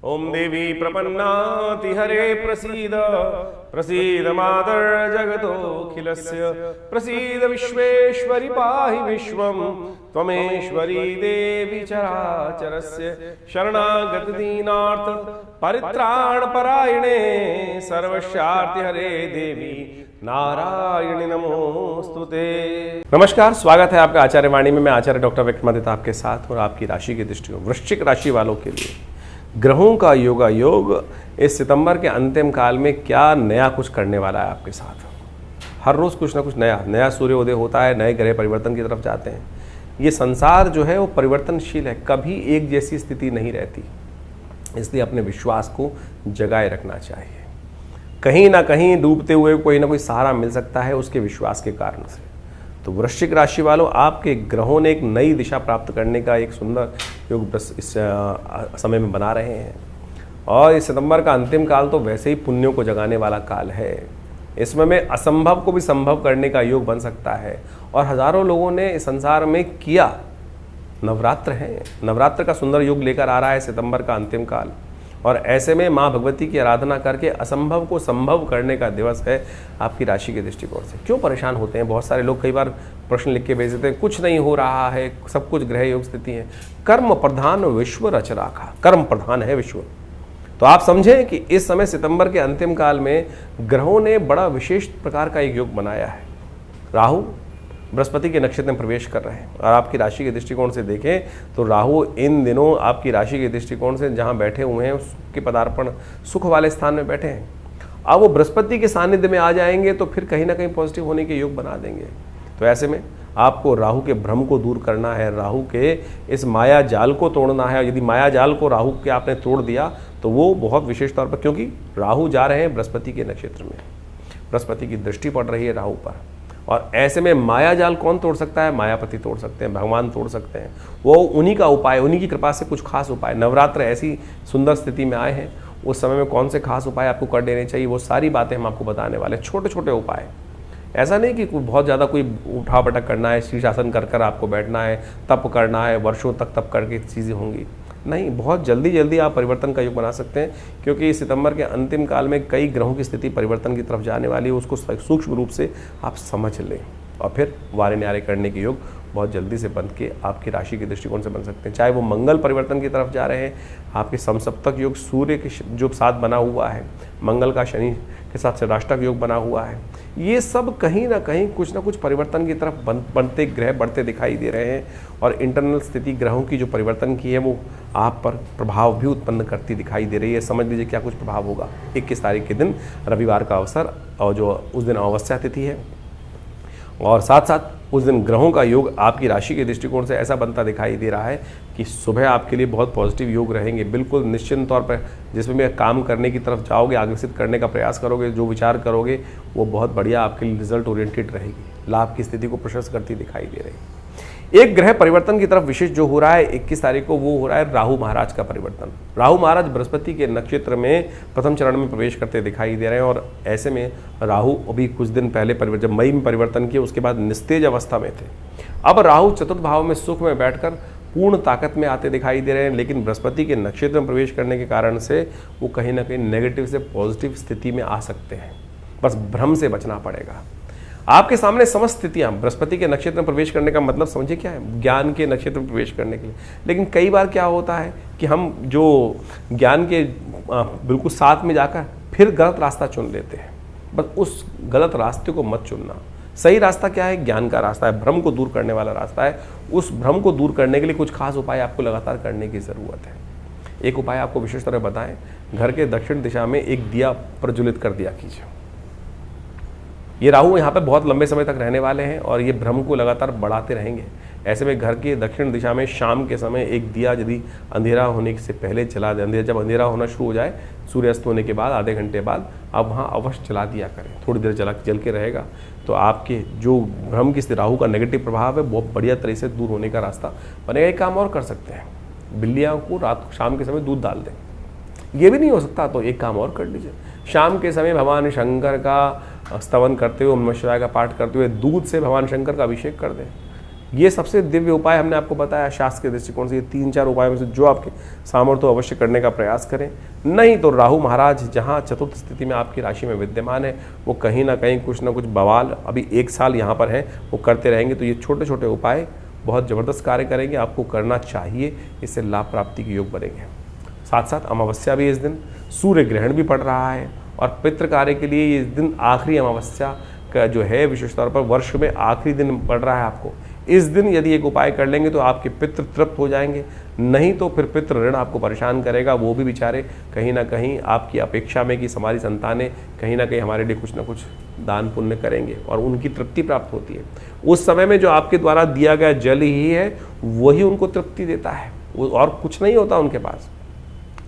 ओम देवी प्रपन्नाति हरे प्रसीद प्रसीद मातर जगतोऽखिलस्य प्रसीद विश्वेश्वरि पाहि विश्वं त्वमेश्वरी देवी चराचरस्य शरणागत दीनार्थ परित्राण परायणे सर्वस्यार्ति हरे देवी नारायणी नमोस्तुते। नमस्कार, स्वागत है आपका आचार्य वाणी में। मैं आचार्य डॉक्टर विक्रमादित्य आपके साथ और आपकी राशि की दृष्टि वृश्चिक राशि वालों के लिए ग्रहों का योग इस सितंबर के अंतिम काल में क्या नया कुछ करने वाला है आपके साथ। हर रोज कुछ ना कुछ नया सूर्योदय होता है, नए ग्रह परिवर्तन की तरफ जाते हैं। ये संसार जो है वो परिवर्तनशील है, कभी एक जैसी स्थिति नहीं रहती, इसलिए अपने विश्वास को जगाए रखना चाहिए। कहीं ना कहीं डूबते हुए कोई ना कोई सहारा मिल सकता है उसके विश्वास के कारण से। तो वृश्चिक राशि वालों, आपके ग्रहों ने एक नई दिशा प्राप्त करने का एक सुंदर योग इस समय में बना रहे हैं। और इस सितंबर का अंतिम काल तो वैसे ही पुण्यों को जगाने वाला काल है। इसमें में असंभव को भी संभव करने का योग बन सकता है। और हजारों लोगों ने इस संसार में किया। नवरात्र है, नवरात्र का सुंदर योग लेकर आ रहा है सितंबर का अंतिम काल। और ऐसे में माँ भगवती की आराधना करके असंभव को संभव करने का दिवस है आपकी राशि के दृष्टिकोण से। क्यों परेशान होते हैं बहुत सारे लोग? कई बार प्रश्न लिख के भेज देते हैं, कुछ नहीं हो रहा है, सब कुछ ग्रह योग स्थिति है। कर्म प्रधान विश्व रच राखा, कर्म प्रधान है विश्व। तो आप समझें कि इस समय सितंबर के अंतिम काल में ग्रहों ने बड़ा विशेष प्रकार का एक योग बनाया है। राहु बृहस्पति के नक्षत्र में प्रवेश कर रहे हैं। और आपकी राशि के दृष्टिकोण से देखें तो राहु इन दिनों आपकी राशि के दृष्टिकोण से जहां बैठे हुए हैं उसके पदार्पण सुख वाले स्थान में बैठे हैं। अब वो बृहस्पति के सानिध्य में आ जाएंगे तो फिर कहीं ना कहीं पॉजिटिव होने के योग बना देंगे। तो ऐसे में आपको राहु के भ्रम को दूर करना है, राहु के इस माया जाल को तोड़ना है। यदि माया जाल को राहु के आपने तोड़ दिया तो वो बहुत विशेष तौर पर, क्योंकि राहु जा रहे हैं बृहस्पति के नक्षत्र में, बृहस्पति की दृष्टि पड़ रही है राहु पर। और ऐसे में माया जाल कौन तोड़ सकता है? मायापति तोड़ सकते हैं, भगवान तोड़ सकते हैं। वो उन्हीं का उपाय, उन्हीं की कृपा से कुछ खास उपाय। नवरात्र ऐसी सुंदर स्थिति में आए हैं, उस समय में कौन से खास उपाय आपको कर देने चाहिए, वो सारी बातें हम आपको बताने वाले हैं। छोटे छोटे उपाय, ऐसा नहीं कि बहुत ज़्यादा कोई उठा पटक करना है, शीर्षासन कर कर आपको बैठना है, तप करना है, वर्षों तक तप करके चीज़ें होंगी। नहीं, बहुत जल्दी आप परिवर्तन का योग बना सकते हैं, क्योंकि सितंबर के अंतिम काल में कई ग्रहों की स्थिति परिवर्तन की तरफ जाने वाली है। उसको सूक्ष्म रूप से आप समझ लें और फिर वारे न्यारे करने के योग बहुत जल्दी से बन के आपकी राशि के दृष्टिकोण से बन सकते हैं। चाहे वो मंगल परिवर्तन की तरफ जा रहे हैं, आपके समसप्तक योग सूर्य के जो साथ बना हुआ है, मंगल का शनि के साथ षष्ठाष्टक योग बना हुआ है, ये सब कहीं ना कहीं कुछ ना कुछ परिवर्तन की तरफ बनते ग्रह बढ़ते दिखाई दे रहे हैं। और इंटरनल स्थिति ग्रहों की जो परिवर्तन की है वो आप पर प्रभाव भी उत्पन्न करती दिखाई दे रही है। समझ लीजिए क्या कुछ प्रभाव होगा। 21 तारीख के दिन रविवार का अवसर, और जो उस दिन अमावस्या तिथि है, और साथ साथ उस दिन ग्रहों का योग आपकी राशि के दृष्टिकोण से ऐसा बनता दिखाई दे रहा है कि सुबह आपके लिए बहुत पॉजिटिव योग रहेंगे। बिल्कुल निश्चिंत तौर पर जिसमें भी काम करने की तरफ जाओगे, अग्रसित करने का प्रयास करोगे, जो विचार करोगे वो बहुत बढ़िया आपके लिए रिजल्ट ओरिएंटेड रहेगी। लाभ की स्थिति को प्रशस्त करती दिखाई दे रही है। एक ग्रह परिवर्तन की तरफ विशेष जो हो रहा है 21 तारीख को, वो हो रहा है राहु महाराज का परिवर्तन। राहु महाराज बृहस्पति के नक्षत्र में प्रथम चरण में प्रवेश करते दिखाई दे रहे हैं। और ऐसे में राहु अभी कुछ दिन पहले जब मई में परिवर्तन किए उसके बाद निस्तेज अवस्था में थे। अब राहु चतुर्थ भाव में सुख में बैठकर पूर्ण ताकत में आते दिखाई दे रहे हैं। लेकिन बृहस्पति के नक्षत्र में प्रवेश करने के कारण से वो कहीं ना कहीं नेगेटिव से पॉजिटिव स्थिति में आ सकते हैं। बस भ्रम से बचना पड़ेगा। आपके सामने समस्त स्थितियां, बृहस्पति के नक्षत्र में प्रवेश करने का मतलब समझिए क्या है? ज्ञान के नक्षत्र में प्रवेश करने के लिए। लेकिन कई बार क्या होता है कि हम जो ज्ञान के बिल्कुल साथ में जाकर फिर गलत रास्ता चुन लेते हैं। बस उस गलत रास्ते को मत चुनना। सही रास्ता क्या है? ज्ञान का रास्ता है, भ्रम को दूर करने वाला रास्ता है। उस भ्रम को दूर करने के लिए कुछ खास उपाय आपको लगातार करने की ज़रूरत है। एक उपाय आपको विशेष तरह बताएं, घर के दक्षिण दिशा में एक दिया प्रज्वलित कर दिया कीजिए। ये राहु यहाँ पे बहुत लंबे समय तक रहने वाले हैं और ये भ्रम को लगातार बढ़ाते रहेंगे। ऐसे में घर की दक्षिण दिशा में शाम के समय एक दिया यदि अंधेरा होने से पहले जला दें, जब अंधेरा होना शुरू हो जाए सूर्यास्त होने के बाद आधे घंटे बाद आप वहाँ अवश्य जला दिया करें। थोड़ी देर जल के रहेगा तो आपके जो भ्रम की राहु का नेगेटिव प्रभाव है बहुत बढ़िया तरीके से दूर होने का रास्ता बनेगा। एक काम और कर सकते हैं, बिल्लियाँ को रात शाम के समय दूध डाल दें। ये भी नहीं हो सकता तो एक काम और कर लीजिए, शाम के समय भगवान शंकर का स्तवन करते हुए, ओम नमः शिवाय का पाठ करते हुए दूध से भगवान शंकर का अभिषेक कर दें। ये सबसे दिव्य उपाय हमने आपको बताया शास्त्र के दृष्टिकोण से। ये 3-4 उपायों में से जो आपके सामर्थ्य हो अवश्य करने का प्रयास करें। नहीं तो राहु महाराज जहाँ चतुर्थ स्थिति में आपकी राशि में विद्यमान है, वो कहीं ना कहीं कुछ ना कुछ बवाल अभी 1 साल यहाँ पर है वो करते रहेंगे। तो ये छोटे छोटे उपाय बहुत ज़बरदस्त कार्य करेंगे, आपको करना चाहिए, इससे लाभ प्राप्ति के योग बनेंगे। साथ साथ अमावस्या भी इस दिन, सूर्य ग्रहण भी पड़ रहा है और पितृ कार्य के लिए इस दिन आखिरी अमावस्या का जो है विशेष तौर पर वर्ष में आखिरी दिन पड़ रहा है आपको। इस दिन यदि एक उपाय कर लेंगे तो आपके पितृ तृप्त हो जाएंगे, नहीं तो फिर पितृ ऋण आपको परेशान करेगा। वो भी बेचारे कहीं ना कहीं आपकी अपेक्षा में कि हमारी संतानें कहीं ना कहीं हमारे लिए कुछ ना कुछ दान पुण्य करेंगे और उनकी तृप्ति प्राप्त होती है। उस समय में जो आपके द्वारा दिया गया जल ही है वही उनको तृप्ति देता है, और कुछ नहीं होता उनके पास।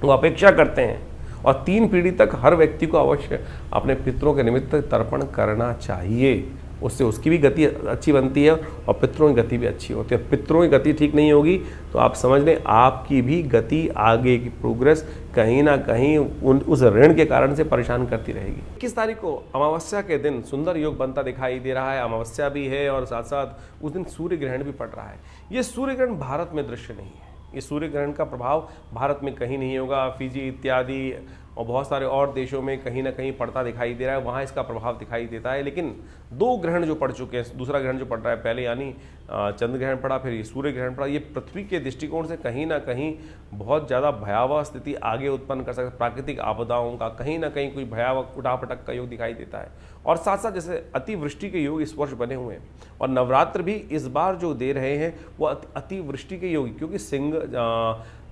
वो अपेक्षा करते हैं और 3 पीढ़ी तक हर व्यक्ति को अवश्य अपने पितरों के निमित्त तर्पण करना चाहिए। उससे उसकी भी गति अच्छी बनती है और पितरों की गति भी अच्छी होती है। पितरों की गति ठीक नहीं होगी तो आप समझ लें आपकी भी गति, आगे की प्रोग्रेस कहीं ना कहीं उस ऋण के कारण से परेशान करती रहेगी। 21 तारीख को अमावस्या के दिन सुंदर योग बनता दिखाई दे रहा है। अमावस्या भी है और साथ साथ उस दिन सूर्य ग्रहण भी पड़ रहा है। ये सूर्य ग्रहण भारत में दृश्य नहीं है, ये सूर्य ग्रहण का प्रभाव भारत में कहीं नहीं होगा। फिजी इत्यादि और बहुत सारे और देशों में कहीं ना कहीं पड़ता दिखाई दे रहा है, वहाँ इसका प्रभाव दिखाई देता है। लेकिन 2 ग्रहण जो पड़ चुके हैं, दूसरा ग्रहण जो पड़ रहा है, पहले यानी चंद्र ग्रहण पड़ा, फिर ये सूर्य ग्रहण पड़ा, ये पृथ्वी के दृष्टिकोण से कहीं ना कहीं बहुत ज़्यादा भयावह स्थिति आगे उत्पन्न कर सकता है। प्राकृतिक आपदाओं का कहीं ना कहीं कोई भयावह उठापटक का योग दिखाई देता है। और साथ साथ जैसे अतिवृष्टि के योग इस वर्ष बने हुए हैं और नवरात्र भी इस बार जो दे रहे हैं वो अतिवृष्टि के योग, क्योंकि सिंह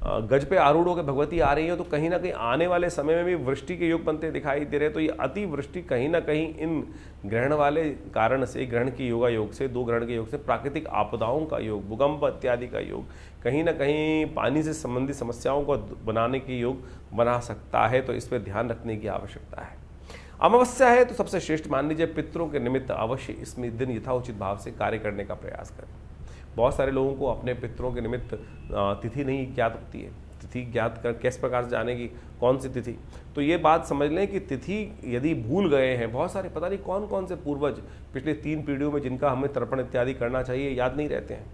गज पे आरूढ़ होकर भगवती आ रही है, तो कहीं ना कहीं आने वाले समय में भी वृष्टि के योग बनते दिखाई दे रहे हैं। तो ये अतिवृष्टि कहीं ना कहीं इन ग्रहण वाले कारण से, ग्रहण की योग से, 2 ग्रहण के योग से प्राकृतिक आपदाओं का योग, भूकंप इत्यादि का योग, कहीं ना कहीं पानी से संबंधित समस्याओं को बनाने की योग बना सकता है। तो इस पर ध्यान रखने की आवश्यकता है। अमावस्या है तो सबसे श्रेष्ठ मान लीजिए पितरों के निमित्त अवश्य इसमें दिन यथाउचित भाव से कार्य करने का प्रयास करें। बहुत सारे लोगों को अपने पितरों के निमित्त तिथि नहीं ज्ञात होती है। तिथि ज्ञात कर किस प्रकार से जानेगी, कौन सी तिथि? तो ये बात समझ लें कि तिथि यदि भूल गए हैं, बहुत सारे पता नहीं कौन कौन से पूर्वज पिछले 3 पीढ़ियों में जिनका हमें तर्पण इत्यादि करना चाहिए याद नहीं रहते हैं,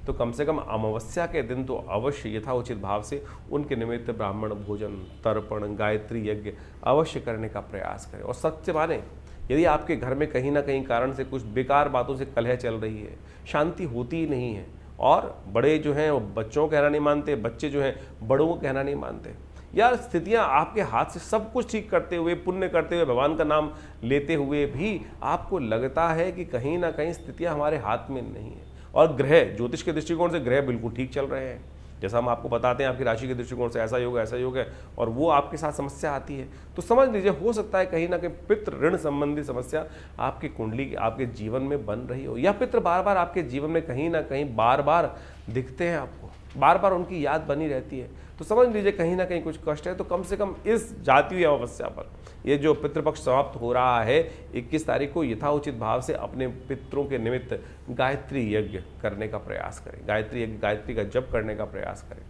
तो कम से कम अमावस्या के दिन तो अवश्य यथाउचित भाव से उनके निमित्त ब्राह्मण भोजन, तर्पण, गायत्री यज्ञ अवश्य करने का प्रयास करें। और सत्य माने, यदि आपके घर में कहीं ना कहीं कारण से कुछ बेकार बातों से कलह चल रही है, शांति होती ही नहीं है, और बड़े जो हैं वो बच्चों का कहना नहीं मानते, बच्चे जो हैं बड़ों को कहना नहीं मानते, यार स्थितियां आपके हाथ से सब कुछ ठीक करते हुए, पुण्य करते हुए, भगवान का नाम लेते हुए भी आपको लगता है कि कहीं ना कहीं स्थितियां हमारे हाथ में नहीं है। और ग्रह, ज्योतिष के दृष्टिकोण से ग्रह बिल्कुल ठीक चल रहे हैं, जैसा हम आपको बताते हैं आपकी राशि के दृष्टिकोण से ऐसा योग है, और वो आपके साथ समस्या आती है, तो समझ लीजिए हो सकता है कहीं ना कहीं पितृ ऋण संबंधी समस्या आपकी कुंडली, आपके जीवन में बन रही हो, या पितृ बार बार आपके जीवन में कहीं ना कहीं बार बार दिखते हैं, आपको बार बार उनकी याद बनी रहती है। तो समझ लीजिए कहीं ना कहीं कुछ कष्ट है। तो कम से कम इस जाती हुई अमावस्या पर ये जो पितृपक्ष समाप्त हो रहा है 21 तारीख को, यथाउचित भाव से अपने पितरों के निमित्त गायत्री यज्ञ करने का प्रयास करें। गायत्री यज्ञ, गायत्री का जप करने का प्रयास करें।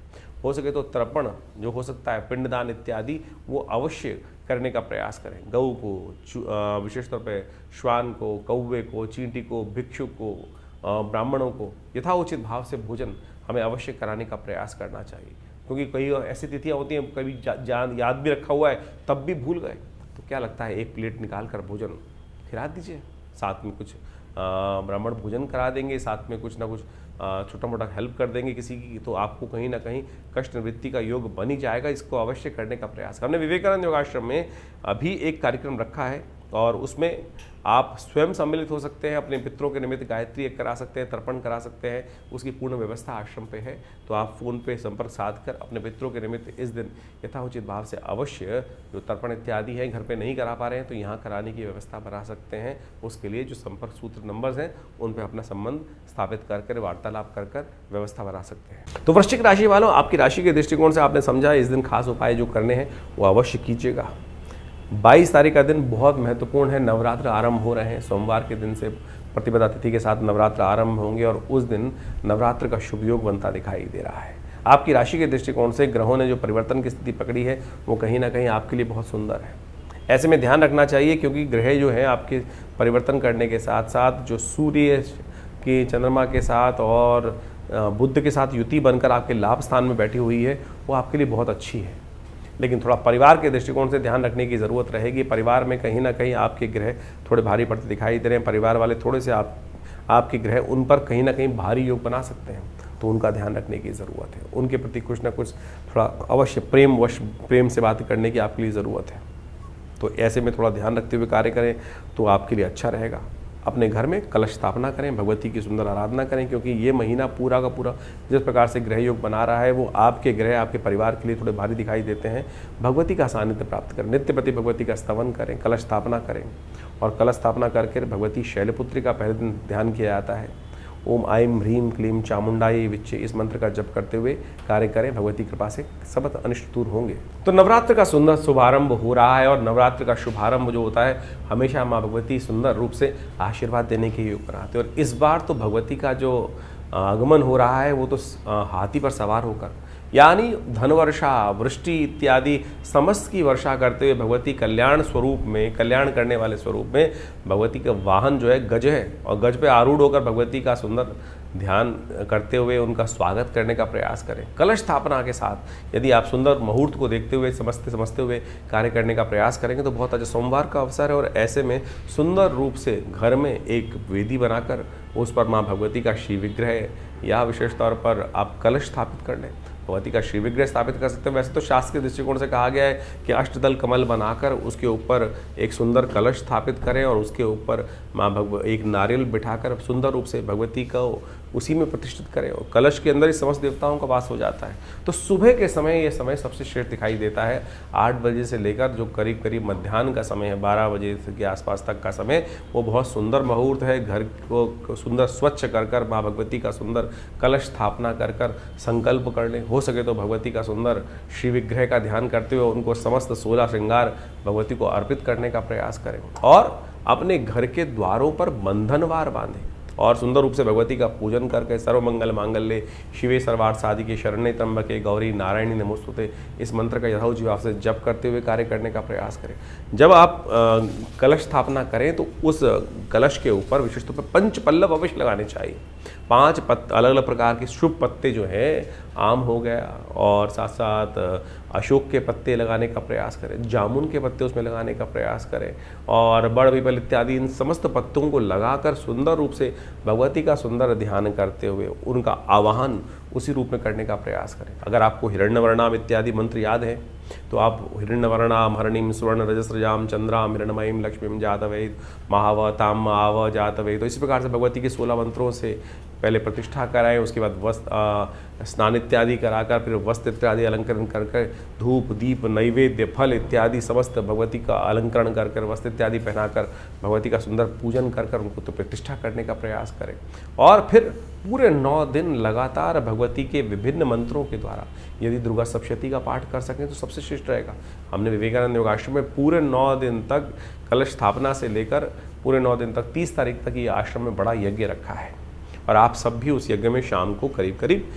हो सके तो तर्पण जो हो सकता है, पिंडदान इत्यादि, वो अवश्य करने का प्रयास करें। गऊ को, विशेष तौर पर श्वान को, कौवे को, चींटी को, भिक्षुक को, ब्राह्मणों को यथाउचित भाव से भोजन हमें अवश्य कराने का प्रयास करना चाहिए। क्योंकि कई ऐसी तिथियां होती हैं, कभी जान याद भी रखा हुआ है तब भी भूल गए, तो क्या लगता है 1 प्लेट निकाल कर भोजन खिला दीजिए, साथ में कुछ ब्राह्मण भोजन करा देंगे, साथ में कुछ ना कुछ छोटा मोटा हेल्प कर देंगे किसी की, तो आपको कहीं ना कहीं कष्ट निवृत्ति का योग बन ही जाएगा। इसको अवश्य करने का प्रयास। हमने विवेकानंद योगाश्रम में अभी एक कार्यक्रम रखा है और उसमें आप स्वयं सम्मिलित हो सकते हैं, अपने पितरों के निमित्त गायत्री यज्ञ करा सकते हैं, तर्पण करा सकते हैं, उसकी पूर्ण व्यवस्था आश्रम पे है। तो आप फ़ोन पे संपर्क साध कर अपने पितरों के निमित्त इस दिन यथाउचित भाव से अवश्य जो तर्पण इत्यादि है घर पे नहीं करा पा रहे हैं तो यहाँ कराने की व्यवस्था बना सकते हैं। उसके लिए जो संपर्क सूत्र नंबर्स हैं उन पर अपना संबंध स्थापित कर वार्तालाप कर व्यवस्था बना सकते हैं। तो वृश्चिक राशि वालों, आपकी राशि के दृष्टिकोण से आपने समझा इस दिन खास उपाय जो करने हैं वो अवश्य कीजिएगा। 22 तारीख का दिन बहुत महत्वपूर्ण है। नवरात्र आरंभ हो रहे हैं, सोमवार के दिन से प्रतिपदा तिथि के साथ नवरात्र आरंभ होंगे और उस दिन नवरात्र का शुभ योग बनता दिखाई दे रहा है। आपकी राशि के दृष्टिकोण से ग्रहों ने जो परिवर्तन की स्थिति पकड़ी है वो कहीं ना कहीं आपके लिए बहुत सुंदर है। ऐसे में ध्यान रखना चाहिए क्योंकि ग्रह जो है आपके परिवर्तन करने के साथ साथ जो सूर्य कि चंद्रमा के साथ और बुध के साथ युति बनकर आपके लाभ स्थान में बैठी हुई है, वो आपके लिए बहुत अच्छी है। लेकिन थोड़ा परिवार के दृष्टिकोण से ध्यान रखने की ज़रूरत रहेगी। परिवार में कहीं ना कहीं आपके ग्रह थोड़े भारी पड़ते दिखाई दे रहे हैं। परिवार वाले थोड़े से आपके ग्रह उन पर कहीं ना कहीं भारी योग बना सकते हैं, तो उनका ध्यान रखने की ज़रूरत है। उनके प्रति कुछ ना कुछ थोड़ा अवश्य प्रेम से बात करने की आपके लिए ज़रूरत है। तो ऐसे में थोड़ा ध्यान रखते हुए कार्य करें तो आपके लिए अच्छा रहेगा। अपने घर में कलश स्थापना करें, भगवती की सुंदर आराधना करें, क्योंकि ये महीना पूरा का पूरा जिस प्रकार से ग्रह योग बना रहा है वो आपके ग्रह आपके परिवार के लिए थोड़े भारी दिखाई देते हैं। भगवती का सानिध्य प्राप्त करें, नित्य प्रति भगवती का स्तवन करें, कलश स्थापना करें। और कलश स्थापना करके भगवती शैलपुत्री का पहले दिन ध्यान किया जाता है। ओम आइम ह्रीम क्लीम चामुंडाई विच्चे, इस मंत्र का जप करते हुए कार्य करें। भगवती कृपा से सब अनिष्ट दूर होंगे। तो नवरात्र का सुंदर शुभारंभ हो रहा है, और नवरात्र का शुभारंभ जो होता है हमेशा माँ भगवती सुंदर रूप से आशीर्वाद देने के योग बनाते हैं। और इस बार तो भगवती का जो आगमन हो रहा है वो तो हाथी पर सवार होकर, यानी धन वर्षा वृष्टि इत्यादि समस्त की वर्षा करते हुए भगवती कल्याण स्वरूप में, कल्याण करने वाले स्वरूप में भगवती का वाहन जो है गज है, और गज पे आरूढ़ होकर भगवती का सुंदर ध्यान करते हुए उनका स्वागत करने का प्रयास करें। कलश स्थापना के साथ यदि आप सुंदर मुहूर्त को देखते हुए समझते हुए कार्य करने का प्रयास करेंगे तो बहुत अच्छा सोमवार का अवसर है। और ऐसे में सुंदर रूप से घर में एक वेदी बनाकर उस पर माँ भगवती का श्री विग्रह या विशेष तौर पर आप कलश स्थापित कर लें। भगवती का श्री विग्रह स्थापित कर सकते हैं। वैसे तो शास्त्र के दृष्टिकोण से कहा गया है कि अष्टदल कमल बनाकर उसके ऊपर एक सुंदर कलश स्थापित करें और उसके ऊपर एक नारियल बिठाकर सुंदर रूप से भगवती को उसी में प्रतिष्ठित करें, और कलश के अंदर ही समस्त देवताओं का वास हो जाता है। तो सुबह के समय ये समय सबसे श्रेष्ठ दिखाई देता है। 8 बजे से लेकर जो करीब करीब मध्याह्न का समय है, 12 बजे के आसपास तक का समय, वो बहुत सुंदर मुहूर्त है। घर को सुंदर स्वच्छ कर कर माँ भगवती का सुंदर कलश स्थापना कर कर संकल्प कर लें। हो सके तो भगवती का सुंदर श्री विग्रह का ध्यान करते हुए उनको समस्त 16 श्रृंगार भगवती को अर्पित करने का प्रयास करें, और अपने घर के द्वारों पर बंधनवार बांधें और सुंदर रूप से भगवती का पूजन करके सर्वमंगल मांगल्ये शिवे सर्वार्थ साधिके शरण्ये त्र्यंबके गौरी नारायणी नमोस्तुते, इस मंत्र का यथोचित से जप करते हुए कार्य करने का प्रयास करें। जब आप कलश स्थापना करें तो उस कलश के ऊपर विशेष तौर पर 5 पल्लव अवश्य लगाने चाहिए। 5 अलग अलग प्रकार के शुभ पत्ते जो है, आम हो गया और साथ साथ अशोक के पत्ते लगाने का प्रयास करें, जामुन के पत्ते उसमें लगाने का प्रयास करें, और बड़ पीपल इत्यादि इन समस्त पत्तों को लगाकर सुंदर रूप से भगवती का सुंदर ध्यान करते हुए उनका आवाहन उसी रूप में करने का प्रयास करें। अगर आपको हिरण्यवर्णाम इत्यादि मंत्र याद है तो आप हिरण्यवर्णाम हरणिम सुवर्ण रजस्रजाम चंद्राम हिरण्मयीम लक्ष्मीम जातवेद महावताम आव जातवेद, तो इस प्रकार से भगवती के 16 मंत्रों से पहले प्रतिष्ठा कराएं। उसके बाद वस्त्र स्नान इत्यादि कराकर फिर वस्त्र इत्यादि अलंकरण करके धूप दीप नैवेद्य फल इत्यादि समस्त भगवती का अलंकरण कर कर वस्त्र इत्यादि पहनाकर भगवती का सुंदर पूजन कर कर उनको तो प्रतिष्ठा करने का प्रयास करें। और फिर पूरे 9 दिन लगातार भगवती के विभिन्न मंत्रों के द्वारा यदि दुर्गा सप्तशती का पाठ कर सकें तो सबसे श्रेष्ठ रहेगा। हमने विवेकानंद योगाश्रम में पूरे 9 दिन तक कलश स्थापना से लेकर पूरे 9 दिन तक 30 तारीख तक ये आश्रम में बड़ा यज्ञ रखा है, और आप सब भी उस यज्ञ में शाम को करीब करीब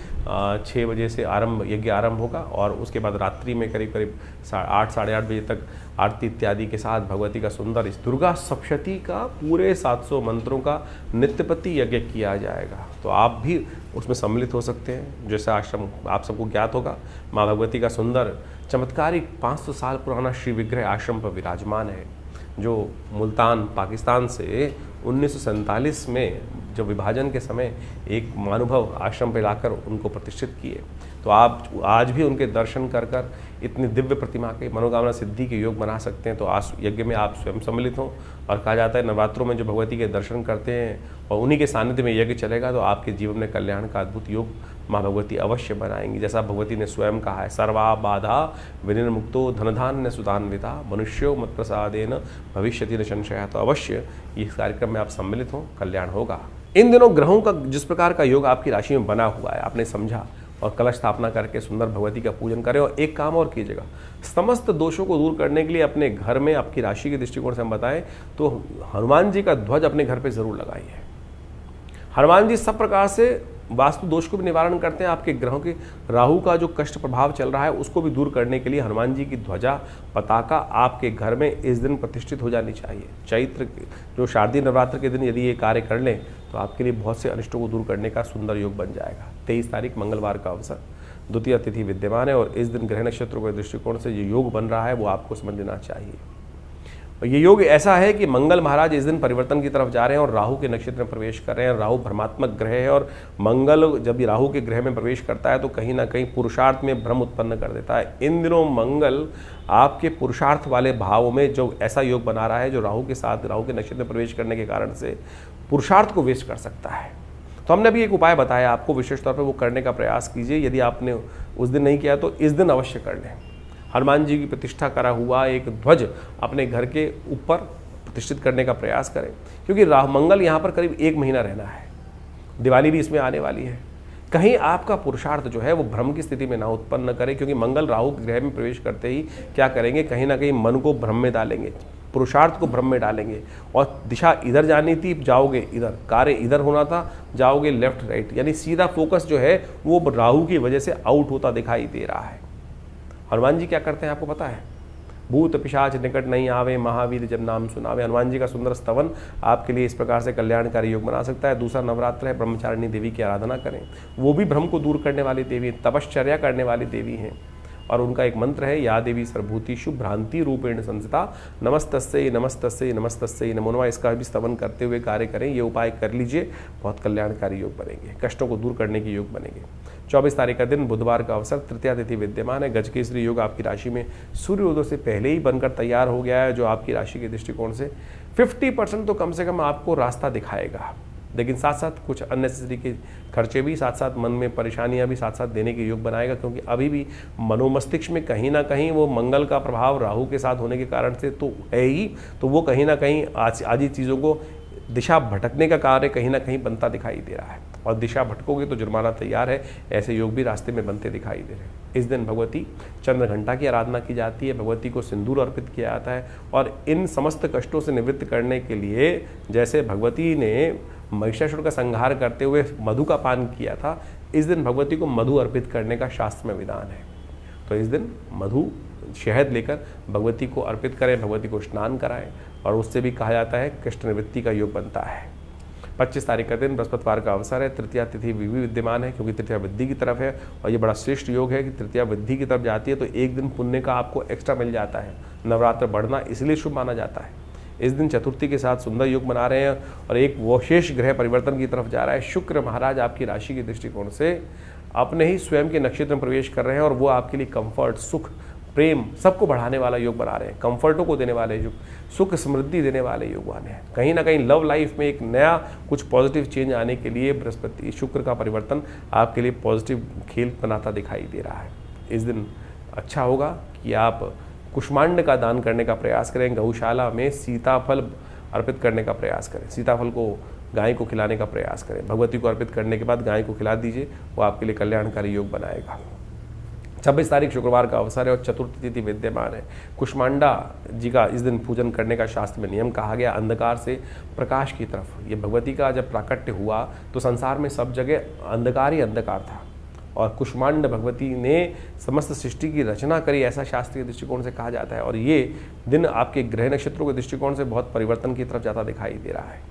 6 बजे से यज्ञ आरंभ होगा, और उसके बाद रात्रि में करीब करीब 8 साढ़े 8 बजे तक आरती इत्यादि के साथ भगवती का सुंदर इस दुर्गा सप्तशती का पूरे 700 मंत्रों का नित्यपति यज्ञ किया जाएगा। तो आप भी उसमें सम्मिलित हो सकते हैं। जैसे आश्रम आप सबको ज्ञात होगा, माँ भगवती का सुंदर चमत्कारिक 500 साल पुराना श्री विग्रह आश्रम पर विराजमान है, जो मुल्तान पाकिस्तान से 1947 में जो विभाजन के समय एक महानुभव आश्रम पे लाकर उनको प्रतिष्ठित किए। तो आप आज भी उनके दर्शन कर कर इतनी दिव्य प्रतिमा के मनोकामना सिद्धि के योग बना सकते हैं। तो आज यज्ञ में आप स्वयं सम्मिलित हों, और कहा जाता है नवरात्रों में जो भगवती के दर्शन करते हैं और उन्हीं के सानिध्य में यज्ञ चलेगा तो आपके जीवन में कल्याण का अद्भुत योग माँ भगवती अवश्य बनाएंगी। जैसा भगवती ने स्वयं कहा है, सर्वा बाधा विनिर्मुक्तो धनधान्य सुधान्विता मनुष्यो मत प्रसादेन भविष्यति न संशय। तो अवश्य इस कार्यक्रम में आप सम्मिलित हों, कल्याण होगा। इन दिनों ग्रहों का जिस प्रकार का योग आपकी राशि में बना हुआ है आपने समझा, और कलश स्थापना करके सुंदर भगवती का पूजन करें। और एक काम और कीजिएगा, समस्त दोषों को दूर करने के लिए अपने घर में आपकी राशि के दृष्टिकोण से हम बताएं तो हनुमान जी का ध्वज अपने घर पे जरूर लगाइए। हनुमान जी सब प्रकार से वास्तु दोष को भी निवारण करते हैं। आपके ग्रहों के राहु का जो कष्ट प्रभाव चल रहा है उसको भी दूर करने के लिए हनुमान जी की ध्वजा पताका आपके घर में इस दिन प्रतिष्ठित हो जानी चाहिए। चैत्र जो शारदीय नवरात्र के दिन यदि ये कार्य कर लें तो आपके लिए बहुत से अनिष्टों को दूर करने का सुंदर योग बन जाएगा। 23 तारीख मंगलवार का अवसर, द्वितीय तिथि विद्यमान है और इस दिन ग्रह नक्षत्रों के दृष्टिकोण से जो योग बन रहा है वो आपको समझ लेना चाहिए। और ये योग ऐसा है कि मंगल महाराज इस दिन परिवर्तन की तरफ जा रहे हैं और राहु के नक्षत्र में प्रवेश कर रहे हैं। राहु भ्रमात्मक ग्रह है और मंगल जब भी राहु के ग्रह में प्रवेश करता है तो कहीं ना कहीं पुरुषार्थ में भ्रम उत्पन्न कर देता है। इन दिनों मंगल आपके पुरुषार्थ वाले भावों में जो ऐसा योग बना रहा है जो राहु के साथ राहु के नक्षत्र में प्रवेश करने के कारण से पुरुषार्थ को वेस्ट कर सकता है। तो हमने भी एक उपाय बताया आपको, विशेष तौर पर वो करने का प्रयास कीजिए। यदि आपने उस दिन नहीं किया तो इस दिन अवश्य कर लें। हनुमान जी की प्रतिष्ठा करा हुआ एक ध्वज अपने घर के ऊपर प्रतिष्ठित करने का प्रयास करें, क्योंकि मंगल यहाँ पर करीब 1 महीना रहना है। दिवाली भी इसमें आने वाली है। कहीं आपका पुरुषार्थ जो है वो भ्रम की स्थिति में ना उत्पन्न करे, क्योंकि मंगल राहु ग्रह में प्रवेश करते ही क्या करेंगे, कहीं ना कहीं मन को भ्रम में डालेंगे, पुरुषार्थ को भ्रम में डालेंगे और दिशा इधर जानी थी जाओगे इधर, कार्य इधर होना था जाओगे लेफ्ट राइट, यानी सीधा फोकस जो है वो राहु की वजह से आउट होता दिखाई दे रहा है। हनुमान जी क्या करते हैं आपको पता है? भूत पिशाच निकट नहीं आवे, महावीर जब नाम सुनावे। हनुमान जी का सुंदर स्तवन आपके लिए इस प्रकार से कल्याणकारी योग बना सकता है। दूसरा नवरात्र है, ब्रह्मचारिणी देवी की आराधना करें। वो भी भ्रम को दूर करने वाली देवी, तपश्चर्या करने वाली देवी हैं और उनका एक मंत्र है, या देवी सर्वभूतिषु भ्रांति रूपेण संस्थिता नमस्तस्यै नमस्तस्यै नमस्तस्यै नमो नमः। इसका भी स्तवन करते हुए कार्य करें, ये उपाय कर लीजिए, बहुत कल्याणकारी योग बनेंगे, कष्टों को दूर करने के योग बनेंगे। 24 तारीख का दिन बुधवार का अवसर, तृतीया तिथि विद्यमान है। गजकेसरी योग आपकी राशि में सूर्योदय से पहले ही बनकर तैयार हो गया है, जो आपकी राशि के दृष्टिकोण से 50% तो कम से कम आपको रास्ता दिखाएगा। लेकिन साथ साथ कुछ अननेसेसरी के खर्चे भी साथ साथ, मन में परेशानियां भी साथ साथ देने के योग बनाएगा, क्योंकि अभी भी मनोमस्तिष्क में कहीं ना कहीं वो मंगल का प्रभाव राहु के साथ होने के कारण से तो है ही, तो वो कहीं ना कहीं आदि चीज़ों को दिशा भटकने का कार्य कहीं ना कहीं बनता दिखाई दे रहा है। और दिशा भटकोगे तो जुर्माना तैयार है, ऐसे योग भी रास्ते में बनते दिखाई दे रहे हैं। इस दिन भगवती चंद्रघंटा की आराधना की जाती है, भगवती को सिंदूर अर्पित किया जाता है और इन समस्त कष्टों से निवृत्त करने के लिए, जैसे भगवती ने महिषासुर का संहार करते हुए मधु का पान किया था, इस दिन भगवती को मधु अर्पित करने का शास्त्र में विधान है। तो इस दिन मधु शहद लेकर भगवती को अर्पित करें, भगवती को स्नान कराएं और उससे भी कहा जाता है कष्ट निवृत्ति का योग बनता है। 25 तारीख का दिन बृहस्पतिवार का अवसर है। तृतीया तिथि भी विद्यमान है, क्योंकि तृतीया वृद्धि की तरफ है और ये बड़ा श्रेष्ठ योग है कि तृतीया वृद्धि की तरफ जाती है तो एक दिन पुण्य का आपको एक्स्ट्रा मिल जाता है। नवरात्र बढ़ना इसलिए शुभ माना जाता है। इस दिन चतुर्थी के साथ सुंदर योग बना रहे हैं और एक विशेष ग्रह परिवर्तन की तरफ जा रहा है। शुक्र महाराज आपकी राशि के दृष्टिकोण से अपने ही स्वयं के नक्षत्र में प्रवेश कर रहे हैं और वो आपके लिए कंफर्ट, सुख, प्रेम सबको बढ़ाने वाला योग बना रहे हैं। कंफर्टों को देने वाले योग, सुख समृद्धि देने वाले योग बने हैं। कहीं ना कहीं लव लाइफ में एक नया कुछ पॉजिटिव चेंज आने के लिए बृहस्पति शुक्र का परिवर्तन आपके लिए पॉजिटिव खेल बनाता दिखाई दे रहा है। इस दिन अच्छा होगा कि आप कुष्मांड का दान करने का प्रयास करें। गौशाला में सीताफल अर्पित करने का प्रयास करें, सीताफल को गाय को खिलाने का प्रयास करें। भगवती को अर्पित करने के बाद गाय को खिला दीजिए, वो आपके लिए कल्याणकारी योग बनाएगा। 26 तारीख शुक्रवार का अवसर है और चतुर्थ तिथि विद्यमान है। कुष्मांडा जी का इस दिन पूजन करने का शास्त्र में नियम कहा गया। अंधकार से प्रकाश की तरफ ये भगवती का जब प्राकट्य हुआ तो संसार में सब जगह अंधकार ही अंधकार था और कुष्मांड भगवती ने समस्त सृष्टि की रचना करी, ऐसा शास्त्रीय दृष्टिकोण से कहा जाता है। और ये दिन आपके ग्रह नक्षत्रों के दृष्टिकोण से बहुत परिवर्तन की तरफ जाता दिखाई दे रहा है।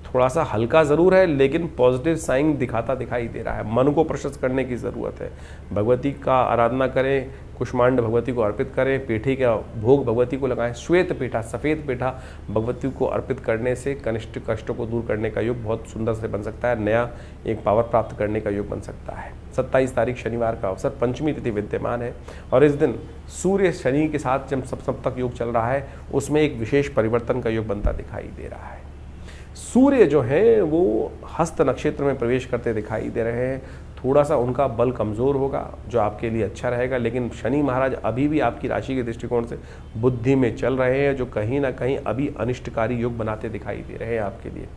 थोड़ा सा हल्का ज़रूर है लेकिन पॉजिटिव साइन दिखाता दिखाई दे रहा है। मन को प्रशस्त करने की ज़रूरत है। भगवती का आराधना करें, कुष्मांड भगवती को अर्पित करें, पेठे का भोग भगवती को लगाएं। श्वेत पेठा, सफ़ेद पेठा भगवती को अर्पित करने से कनिष्ठ कष्टों को दूर करने का योग बहुत सुंदर से बन सकता है। नया एक पावर प्राप्त करने का योग बन सकता है। 27 तारीख शनिवार का अवसर, पंचमी तिथि विद्यमान है और इस दिन सूर्य शनि के साथ जब सप्तक योग चल रहा है उसमें एक विशेष परिवर्तन का योग बनता दिखाई दे रहा है। सूर्य जो है वो हस्त नक्षत्र में प्रवेश करते दिखाई दे रहे हैं। थोड़ा सा उनका बल कमज़ोर होगा जो आपके लिए अच्छा रहेगा, लेकिन शनि महाराज अभी भी आपकी राशि के दृष्टिकोण से बुद्धि में चल रहे हैं, जो कहीं ना कहीं अभी अनिष्टकारी योग बनाते दिखाई दे रहे हैं आपके लिए।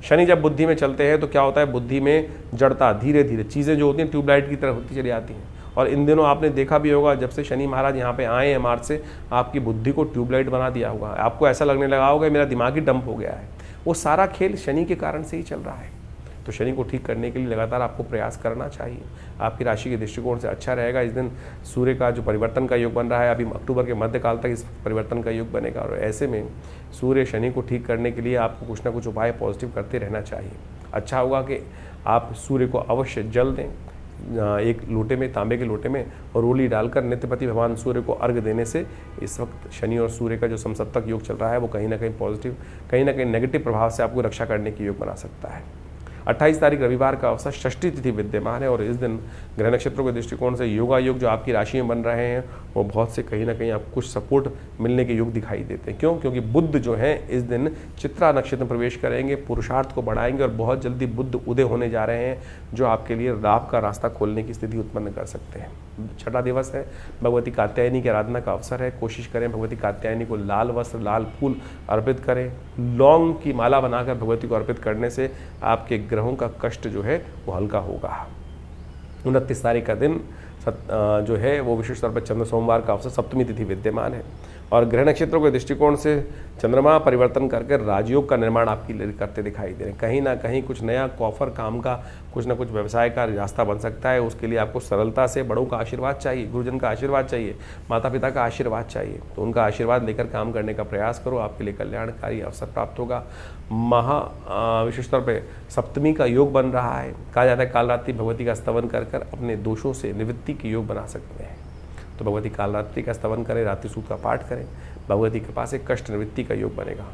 शनि जब बुद्धि में चलते हैं तो क्या होता है, बुद्धि में जड़ता, धीरे धीरे चीज़ें जो होती हैं ट्यूबलाइट की तरह होती चली आती हैं। और इन दिनों आपने देखा भी होगा जब से शनि महाराज यहाँ पे आए हैं मार्च से, आपकी बुद्धि को ट्यूबलाइट बना दिया होगा। आपको ऐसा लगने लगा होगा मेरा दिमाग ही डंप हो गया है। वो सारा खेल शनि के कारण से ही चल रहा है। तो शनि को ठीक करने के लिए लगातार आपको प्रयास करना चाहिए। आपकी राशि के दृष्टिकोण से अच्छा रहेगा। इस दिन सूर्य का जो परिवर्तन का योग बन रहा है, अभी अक्टूबर के मध्यकाल तक इस परिवर्तन का योग बनेगा, और ऐसे में सूर्य शनि को ठीक करने के लिए आपको कुछ ना कुछ उपाय पॉजिटिव करते रहना चाहिए। अच्छा होगा कि आप सूर्य को अवश्य जल दें, एक लोटे में, तांबे के लोटे में रोली डालकर नित्यपति भगवान सूर्य को अर्घ देने से इस वक्त शनि और सूर्य का जो समसप्तक योग चल रहा है वो कहीं ना कहीं पॉजिटिव, कहीं ना कहीं नेगेटिव प्रभाव से आपको रक्षा करने की योग बना सकता है। 28 तारीख रविवार का अवसर षष्ठी तिथि विद्यमान है, और इस दिन ग्रह नक्षत्रों के दृष्टिकोण से योगा योग जो आपकी राशि में बन रहे हैं वो बहुत से कहीं ना कहीं आपको कुछ सपोर्ट मिलने के योग दिखाई देते हैं। क्यों? क्योंकि बुध जो है इस दिन चित्रा नक्षत्र में प्रवेश करेंगे, पुरुषार्थ को बढ़ाएंगे, और बहुत जल्दी बुध उदय होने जा रहे हैं जो आपके लिए लाभ का रास्ता खोलने की स्थिति उत्पन्न कर सकते हैं। छठा दिवस है, भगवती कात्यायनी की आराधना का अवसर है। कोशिश करें भगवती कात्यायनी को लाल वस्त्र, लाल फूल अर्पित करें। लौंग की माला बनाकर भगवती को अर्पित करने से आपके ग्रहों का कष्ट जो है वो हल्का होगा। 29 तारीख का दिन जो है वो विशेष तौर पर चंद्र सोमवार का अवसर, सप्तमी तिथि विद्यमान है, और ग्रह नक्षत्रों के दृष्टिकोण से चंद्रमा परिवर्तन करके राजयोग का निर्माण आपकी लिए करते दिखाई दे रहे हैं। कहीं ना कहीं कुछ नया कॉफर काम का, कुछ ना कुछ व्यवसाय का रास्ता बन सकता है। उसके लिए आपको सरलता से बड़ों का आशीर्वाद चाहिए, गुरुजन का आशीर्वाद चाहिए, माता पिता का आशीर्वाद चाहिए। तो उनका आशीर्वाद लेकर काम करने का प्रयास करो, आपके लिए कल्याणकारी अवसर प्राप्त होगा। विशेष तौर पर सप्तमी का योग बन रहा है। कहा जाता है कालरात्रि भगवती का स्तवन कर अपने दोषों से निवृत्ति के योग बना सकते हैं। तो भगवती कालरात्रि का स्तवन करें, रात्रि सूक्त का पाठ करें, भगवती कृपा से कष्ट निवृत्ति का योग बनेगा।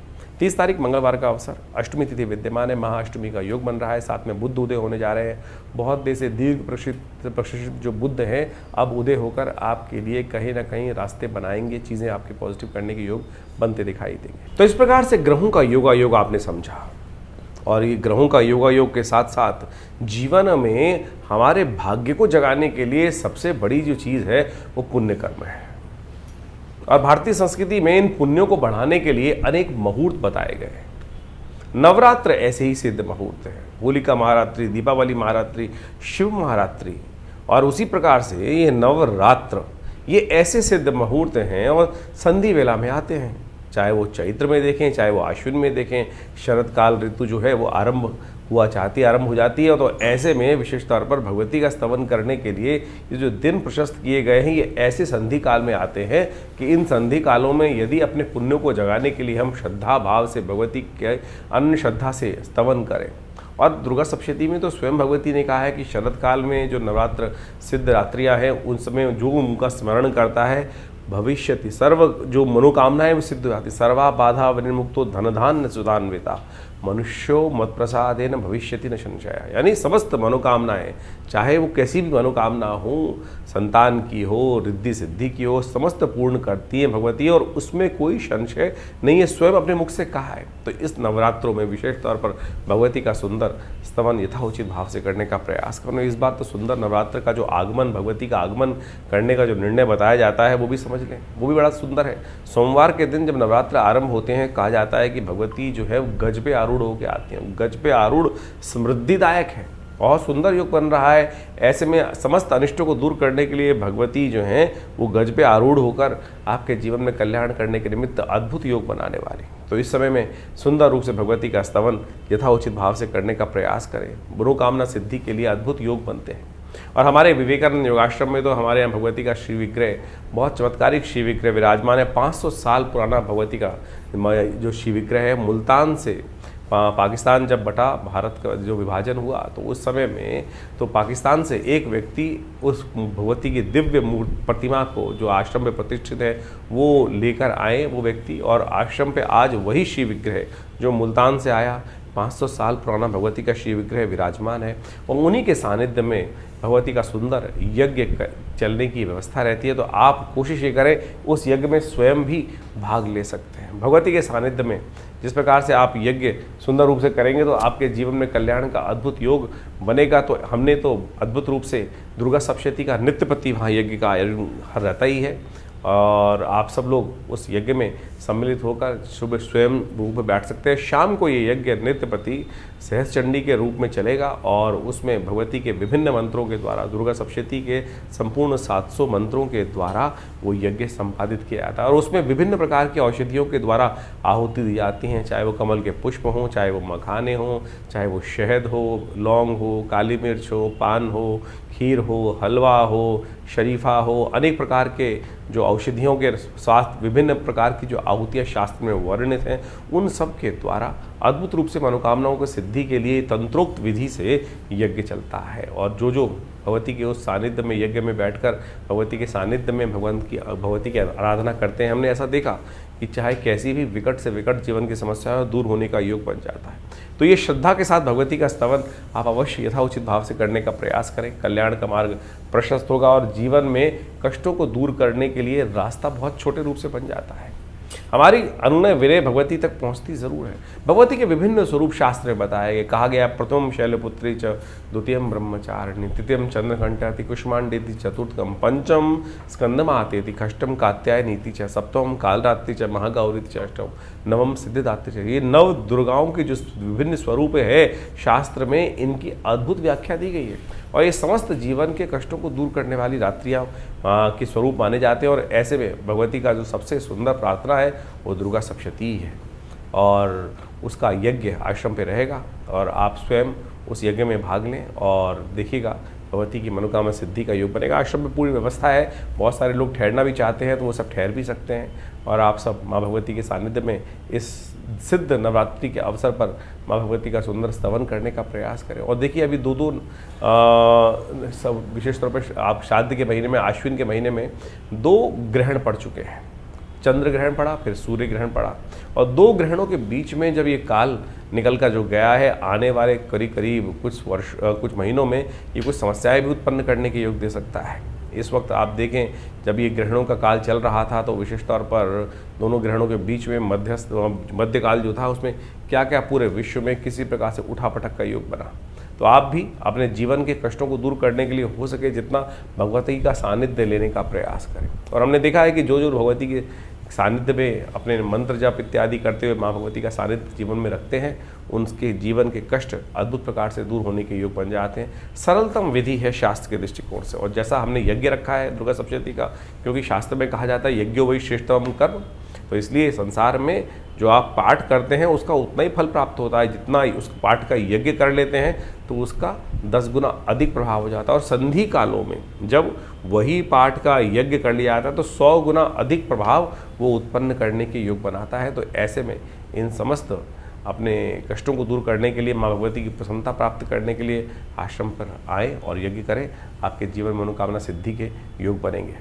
30 तारीख मंगलवार का अवसर, अष्टमी तिथि विद्यमान है, महाअष्टमी का योग बन रहा है, साथ में बुध उदय होने जा रहे हैं। बहुत देर से दीर्घ प्रशिक्षित जो बुध हैं अब उदय होकर आपके लिए कहीं ना कहीं रास्ते बनाएंगे, चीज़ें आपके पॉजिटिव करने के योग बनते दिखाई देंगे। तो इस प्रकार से ग्रहों का योगा योग आपने समझा, और ये ग्रहों का योगा योग के साथ साथ जीवन में हमारे भाग्य को जगाने के लिए सबसे बड़ी जो चीज़ है वो पुण्य कर्म है। और भारतीय संस्कृति में इन पुण्यों को बढ़ाने के लिए अनेक मुहूर्त बताए गए हैं। नवरात्र ऐसे ही सिद्ध मुहूर्त हैं। होलिका महारात्रि, दीपावली महारात्रि, शिव महारात्रि, और उसी प्रकार से ये नवरात्र ये ऐसे सिद्ध मुहूर्त हैं और संधि वेला में आते हैं। चाहे वो चैत्र में देखें, चाहे वो आश्विन में देखें, शरद काल ऋतु जो है वो आरंभ हो जाती है। तो ऐसे में विशेष तौर पर भगवती का स्तवन करने के लिए ये जो दिन प्रशस्त किए गए हैं ये ऐसे संधि काल में आते हैं कि इन संधि कालों में यदि अपने पुण्यों को जगाने के लिए हम श्रद्धा भाव से भगवती के अन्य श्रद्धा से स्तवन करें। और दुर्गा सप्तशती में तो स्वयं भगवती ने कहा है कि शरद काल में जो नवरात्र सिद्ध रात्रियाँ हैं उन समय जो उनका स्मरण करता है भविष्यति सर्व जो मनोकामनाएं वो सिद्ध हो जाती। सर्वा बाधा विनिर्मुक्तो धनधान्य सुधान्विता मनुष्यो मत प्रसादेन भविष्यति न संशय। यानी समस्त मनोकामनाएं, चाहे वो कैसी भी मनोकामना हो, संतान की हो, रिद्धि सिद्धि की हो, समस्त पूर्ण करती है भगवती, और उसमें कोई संशय नहीं है, स्वयं अपने मुख से कहा है। तो इस नवरात्रों में विशेष तौर पर भगवती का सुंदर स्तवन यथाउचित भाव से करने का प्रयास करो। इस बार तो सुंदर नवरात्र का जो आगमन, भगवती का आगमन करने का जो निर्णय बताया जाता है वो भी समझ लें, वो भी बड़ा सुंदर है। सोमवार के दिन जब नवरात्र आरंभ होते हैं कहा जाता है कि भगवती जो है वो गज पे आरूढ़ होकर आती हैं। गज पे आरूढ़ समृद्धिदायक है, बहुत सुंदर योग बन रहा है। ऐसे में समस्त अनिष्टों को दूर करने के लिए भगवती जो हैं वो गज पे आरूढ़ होकर आपके जीवन में कल्याण करने के निमित्त अद्भुत योग बनाने वाली। तो इस समय में सुंदर रूप से भगवती का स्तवन यथाउचित भाव से करने का प्रयास करें। मनोकामना सिद्धि के लिए अद्भुत योग बनते हैं। और हमारे विवेकानंद योगाश्रम में तो हमारे यहाँ भगवती का श्री विग्रह, बहुत चमत्कारिक श्री विग्रह विराजमान है। 500 साल पुराना भगवती का जो श्री विग्रह है, मुल्तान से पाकिस्तान जब बटा, भारत का जो विभाजन हुआ तो उस समय में तो पाकिस्तान से एक व्यक्ति उस भगवती की दिव्य प्रतिमा को जो आश्रम में प्रतिष्ठित है वो लेकर आए वो व्यक्ति, और आश्रम पे आज वही श्री विग्रह जो मुल्तान से आया 500 साल पुराना भगवती का श्री विग्रह विराजमान है। और उन्हीं के सानिध्य में भगवती का सुंदर यज्ञ चलने की व्यवस्था रहती है। तो आप कोशिश ये करें उस यज्ञ में स्वयं भी भाग ले सकते हैं। भगवती के सानिध्य में जिस प्रकार से आप यज्ञ सुंदर रूप से करेंगे तो आपके जीवन में कल्याण का अद्भुत योग बनेगा। तो हमने तो अद्भुत रूप से दुर्गा सप्तशती का नित्यपति वहाँ यज्ञ का आयोजन रहता ही है। और आप सब लोग उस यज्ञ में सम्मिलित होकर सुबह स्वयं रूप में बैठ सकते हैं। शाम को ये यज्ञ नित्यपति सहस्रचंडी के रूप में चलेगा और उसमें भगवती के विभिन्न मंत्रों के द्वारा, दुर्गा सप्तशती के संपूर्ण 700 मंत्रों के द्वारा वो यज्ञ संपादित किया जाता है और उसमें विभिन्न प्रकार की औषधियों के द्वारा आहुति दी जाती हैं, चाहे वो कमल के पुष्प हों, चाहे वो मखाने हों, चाहे वो शहद हो, लौंग हो, काली मिर्च हो, पान हो, खीर हो, हलवा हो, शरीफा हो, अनेक प्रकार के जो औषधियों के स्वास्थ्य विभिन्न प्रकार की जो आहुतियाँ शास्त्र में वर्णित हैं, उन सब के द्वारा अद्भुत रूप से मनोकामनाओं की सिद्धि के लिए तंत्रोक्त विधि से यज्ञ चलता है। और जो भगवती के उस सानिध्य में यज्ञ में बैठकर भगवती के सानिध्य में भगवती की आराधना करते हैं, हमने ऐसा देखा कि चाहे कैसी भी विकट से विकट जीवन की समस्या हो, दूर होने का योग बन जाता है। तो ये श्रद्धा के साथ भगवती का स्तवन आप अवश्य यथाउचित भाव से करने का प्रयास करें। कल्याण का मार्ग प्रशस्त होगा और जीवन में कष्टों को दूर करने के लिए रास्ता बहुत छोटे रूप से बन जाता है। हमारी अनुनय विनय भगवती तक पहुंचती जरूर है। भगवती के विभिन्न स्वरूप शास्त्र में बताए गए, कहा गया प्रथम शैलपुत्री च, द्वितीयम ब्रह्मचारिणी, तृतीयम चंद्रघंटाति, कुष्मांडेति, चतुर्थम पंचम स्कंदमातेति, षष्ठम कात्यायनीति च, सप्तम कालरात्रि च, महागौरीति च, अष्टम नवम सिद्धिदात्री च। ये 9 दुर्गाओं के जो विभिन्न स्वरूप है शास्त्र में, इनकी अद्भुत व्याख्या दी गई है और ये समस्त जीवन के कष्टों को दूर करने वाली रात्रियाँ के स्वरूप माने जाते हैं। और ऐसे में भगवती का जो सबसे सुंदर प्रार्थना है वो दुर्गा सप्तशती है और उसका यज्ञ आश्रम पे रहेगा और आप स्वयं उस यज्ञ में भाग लें और देखिएगा भगवती की मनोकामना सिद्धि का योग बनेगा। आश्रम में पूरी व्यवस्था है, बहुत सारे लोग ठहरना भी चाहते हैं तो वो सब ठहर भी सकते हैं और आप सब माँ भगवती के सानिध्य में इस सिद्ध नवरात्रि के अवसर पर माँ भगवती का सुंदर स्तवन करने का प्रयास करें। और देखिए अभी दो सब विशेष तौर पर आप श्राद्ध के महीने में, आश्विन के महीने में 2 ग्रहण पड़ चुके हैं। चंद्र ग्रहण पड़ा, फिर सूर्य ग्रहण पड़ा और 2 ग्रहणों के बीच में जब ये काल निकल कर जो गया है, आने वाले करीब कुछ महीनों में ये कुछ समस्याएं भी उत्पन्न करने के योग दे सकता है। इस वक्त आप देखें जब ये ग्रहणों का काल चल रहा था तो विशेष तौर पर दोनों ग्रहणों के बीच में मध्यकाल जो था उसमें क्या क्या पूरे विश्व में किसी प्रकार से उठापटक का योग बना। तो आप भी अपने जीवन के कष्टों को दूर करने के लिए हो सके जितना भगवती का सानिध्य लेने का प्रयास करें। और हमने देखा है कि जो भगवती के सानिध्य में अपने मंत्र जप इत्यादि करते हुए माँ भगवती का सानिध्य जीवन में रखते हैं, उनके जीवन के कष्ट अद्भुत प्रकार से दूर होने के योग बन जाते हैं। सरलतम विधि है शास्त्र के दृष्टिकोण से। और जैसा हमने यज्ञ रखा है दुर्गा सप्तशती का, क्योंकि शास्त्र में कहा जाता है यज्ञो वही श्रेष्ठतम कर्म, तो इसलिए संसार में जो आप पाठ करते हैं उसका उतना ही फल प्राप्त होता है। जितना उस पाठ का यज्ञ कर लेते हैं तो उसका 10 गुना अधिक प्रभाव हो जाता है। और संधि कालों में जब वही पाठ का यज्ञ कर लिया जाता है तो 100 गुना अधिक प्रभाव वो उत्पन्न करने के योग बनाता है। तो ऐसे में इन समस्त अपने कष्टों को दूर करने के लिए, माँ भगवती की प्रसन्नता प्राप्त करने के लिए आश्रम पर आए और यज्ञ करें। आपके जीवन मनोकामना सिद्धि के योग बनेंगे।